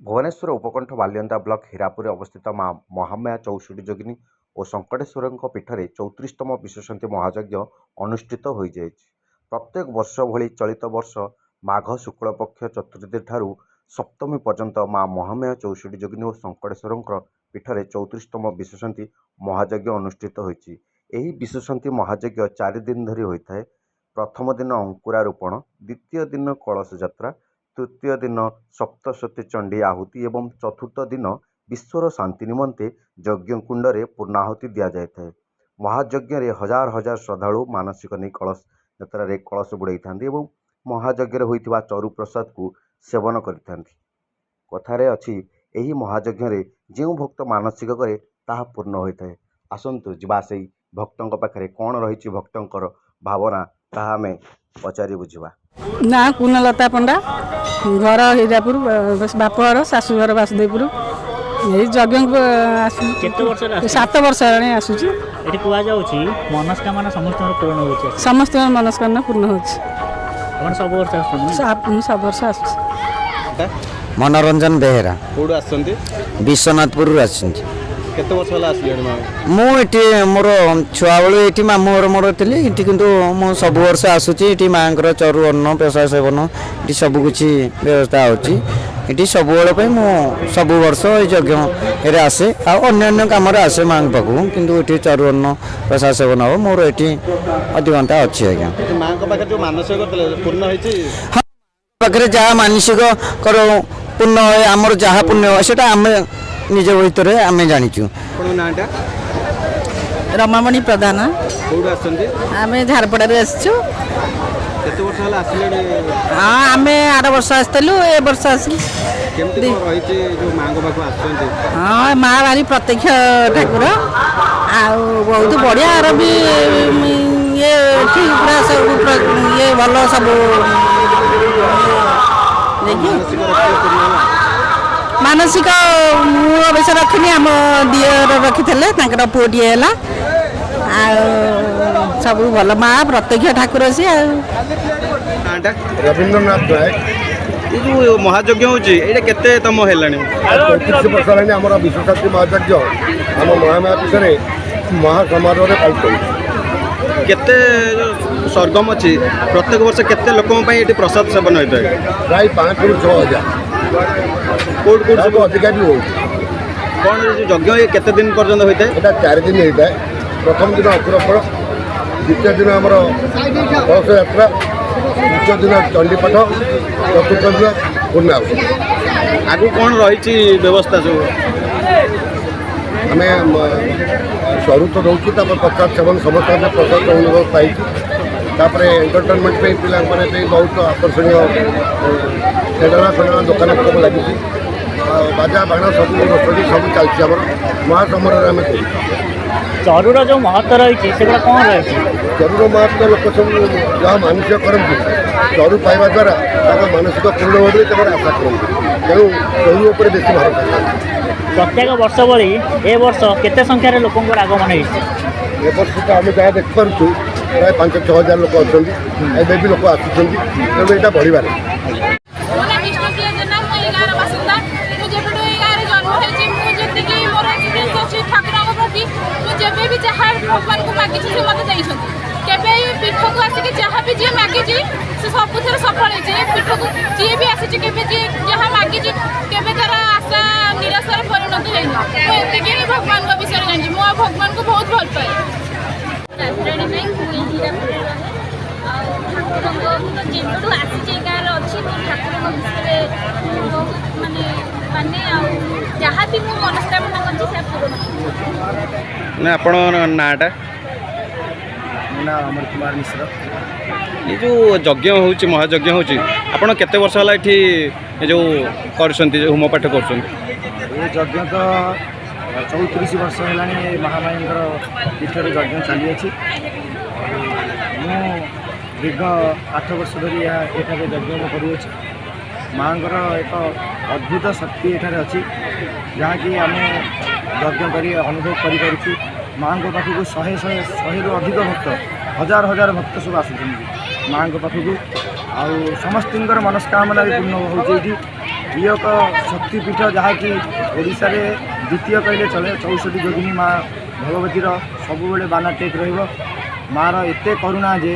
Bhubaneswar उपकंठ Balianta block Hirapur अवस्थित मां महामाया चौषठी जोगिनी और संकटेश्वर पीठ में 34तम विश्वशांति महायज्ञ अनुष्ठित हो जाए। प्रत्येक वर्ष भली चलित वर्ष माघ शुक्ल पक्ष चतुर्थी ठारू सप्तमी पर्यंत मां महामाया चौषठी जोगिनी और संकटेश्वर पीठ में 34तम विश्वशांति महायज्ञ अनुष्ठित होती। विश्वशांति महायज्ञ 4 दिन धरी होता है। प्रथम दिन अंकुरारोपण, द्वितीय दिन कलश यात्रा, तृतीय दिन सप्तशती चंडी आहुति एवं चतुर्थ दिन विश्वर शांति निमंते यज्ञकुंड में पूर्णाहुति दि जाए। महायज्ञ में हजार हजार श्रद्धालु मानसिक नहीं कलश यात्रा रे कलश बुड़ाई था एवं महायज्ञ होता चरु प्रसाद को सेवन करि कथारे अच्छी यही महायज्ञ रे जो भक्त मानसिक करे ताहा पूर्ण होता है। आसतु जा से भक्तों पाखे कौन रही भक्तों भावना ताहा आमे पचारि बुझा। ना कुनलता पंडा, घर हीरापुर, बापघर शाशुघर वासुदेवपुर। यही यज्ञ को 7 वर्ष आसूची। एठी कुआ जाउची मनस्कामना समस्त पूर्ण होची। समस्त मनस्कामना पूर्ण होची। अपन सब वर्ष आसुची। सब वर्ष आसूची। मनोरंजन बेहेरा कोड आसंती विश्वनाथपुर आसंती। केते वर्ष होला आसिलेनी मा? मु एठी मोर छुआ बेलू एठी मामूर मोर थिली एठी किंतु मु सब वर्ष आसुची। एठी मांकर चरु अन्न पेशा सेवन एठी सब किछि व्यवस्था होची। एठी सब बेले पे मु सब वर्ष यज्ञ एरे आसे आ अन्य अन्य काम रे आसे मांग पाकू किंतु एठी चरु अन्न पेशा सेवन हो मोर एठी अधिकंता अछि। आज्ञा मां को पाखे जो मानसिक करतले पूर्ण होईची? हां, पाखरे जहा मानसिक करो पूर्ण होय। हमर जहा पुण्य होय सेटा हम निज भीतर आम जाचु। रमामणि प्रधान। आम झारपड़ा आसचु। हाँ आम 8 वर्ष आसलु, ए वर्ष आसलु। हाँ माँ भारी प्रत्यक्ष ठाकुर आ बहुत बढ़िया भी ये पूरा सब ये भल सब मानसिक मु अवश्य रखनी। आम दियर रखी थे पुओटे है सब भल माँ प्रत्यक्ष ठाकुर सी। रवींद्रनाथ नायक। ये जो महायज्ञ होची एटा केते तम हेलानी? 34 वर्ष हेलानी। हमर विश्वशांति महायज्ञ हम महामाया पीठ रे महासमारोह रे पाइतो। केते सरगम अछि? प्रत्येक वर्ष केते लोकन पई एटी प्रसाद सेवन होइता है? प्राय 5 रु 6 हजार। कोड कोड सब अधिकारी हो। कौन जो यज्ञ ये केते दिन पर्यंत होइता है? एटा 4 दिन होइता है। प्रथम दिन अंकुरोपण, द्वितीय दिन हमर कलश यात्रा, तृतीय दिन चंडीपाठ, चतुर्थ दिन पूर्णाहुति। आगु कौन रही व्यवस्था जो आम सरू तो रोचु प्रसाद सेवन समस्त प्रसाद अनुभव पाई। एंटरटेनमेंट पे बहुत आकर्षणीय खेलना फेलना दुकान सब लगी। बाजा बाण सब रोटी सब चलती आम महासमर आम चरुर जो महत्व रही कौन रही? चरुर महत्व लोक सब जहाँ मानसिक करती चरु पाइबा द्वारा मानसिक पूर्ण होने आशा करती। तेणु चरु उपर बेस भर करते। प्रत्येक वर्ष भली ए वर्ष केते संख्यार लोकों आगमन है? ए वर्ष तो आम जहाँ देखिपु प्राय 5-6 हजार लोक अच्छा। एवं भी लोक आसुँच तेणु यहाँ बढ़िबार। भगवान को मागी से मत केवे पीठ को आसिक जहाँ भी जी मागी से सब सफल होती। पीठ को जी भी आसी जहाँ मागी केवे तार आशा निराशार परिणत होती। भगवान को विषय जानी मो भगवान को बहुत भल पाए। जेबू आसी गाँव अच्छी ठाकुर विषय मानने माने जहाँ भी मो मनस्कामना कर पूर्ण। आपण नाटा ना अमर कुमार मिश्र। ये जो यज्ञ होची महायज्ञ होची आपण केते वर्ष होला एठी जो करछंती होम पाठ करछंती? ये यज्ञ तो 34 वर्ष है महामायर पीठ यज्ञ चली अच्छी। मु दीर्घ 8 वर्ष धरी एठारे यज्ञ करूँ। माँ एक अद्भुत शक्ति एठारे अच्छी जहाँकि आम यज्ञ कर अनुभव कर। माँ पाखक 100 रु अधिक भक्त हजार हजार भक्त सब आसुच्च माँ पाखक। आ समस्त मनस्कामना भी पूर्ण होती। ପ୍ରିୟ ଏକ ଶକ୍ତିପୀଠ ଯାହାକି ଓଡ଼ିଶାରେ ଦ୍ୱିତୀୟ କହିଲେ ଚଳେ 64 ଯୋଗିନୀ ମା ଭଗବତୀର ସବୁବେଳେ ବାନା ଟେକ୍ ରହିବ। ମାଆର ଏତେ କରୁଣା ଯେ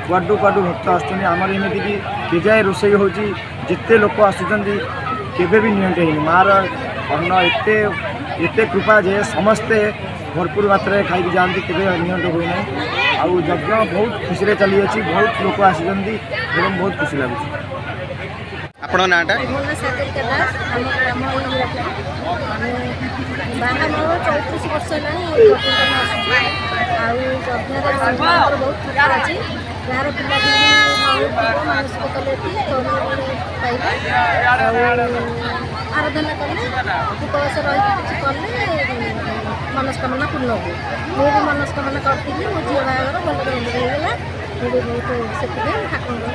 କୁଆଡ଼ୁ କୁଆଡ଼ୁ ଭକ୍ତ ଆସୁଛନ୍ତି। ଆମର ଏମିତିକି କେଯାଏ ରୋଷେଇ ହେଉଛି, ଯେତେ ଲୋକ ଆସୁଛନ୍ତି କେବେ ବି ନିଅଣ୍ଟ ହେଇନି। ମାଆର ଅନ୍ନ ଏତେ କୃପା ଯେ ସମସ୍ତେ ଭରପୁର ମାତ୍ରାରେ ଖାଇକି ଯାଆନ୍ତି, କେବେ ନିଅଣ୍ଟ ହୁଏ ନାହିଁ। ଆଉ ଯଜ୍ଞ ବହୁତ ଖୁସିରେ ଚାଲିଅଛି, ବହୁତ ଲୋକ ଆସିଛନ୍ତି ଏବଂ ବହୁତ ଖୁସି ଲାଗୁଛି। ଆପଣଙ୍କ ନାଁଟା? ମୋ ନାଁ ସାଗରିକା ଦାସ, ଆମ ଗ୍ରାମ ହୀରାପୁର। ବାହା ମୋର 34 ବର୍ଷ ହେଲାଣି ଯଜ୍ଞ ଆସୁଛି। ଆଉ ଯଜ୍ଞରେ ମାଙ୍କର ବହୁତ କୃପା ଅଛି। ଯାହାର ପିଲାପିଲି ମାନସିକ କଲେ ପାଇବେ, ଆଉ ଆରାଧନା କଲେ ଉପବାସ ରହିକି କିଛି କଲେ ମନସ୍କାମନା ପୂର୍ଣ୍ଣ ହୁଏ। ମୁଁ ବି ମନସ୍କାମନା କରିଥିଲି, ମୋ ଝିଅ ବାହାଘର ଭଲରେ ହେଇଗଲା। ମୁଁ ବି ବହୁତ ସେଥିପାଇଁ ଠାକୁରଙ୍କୁ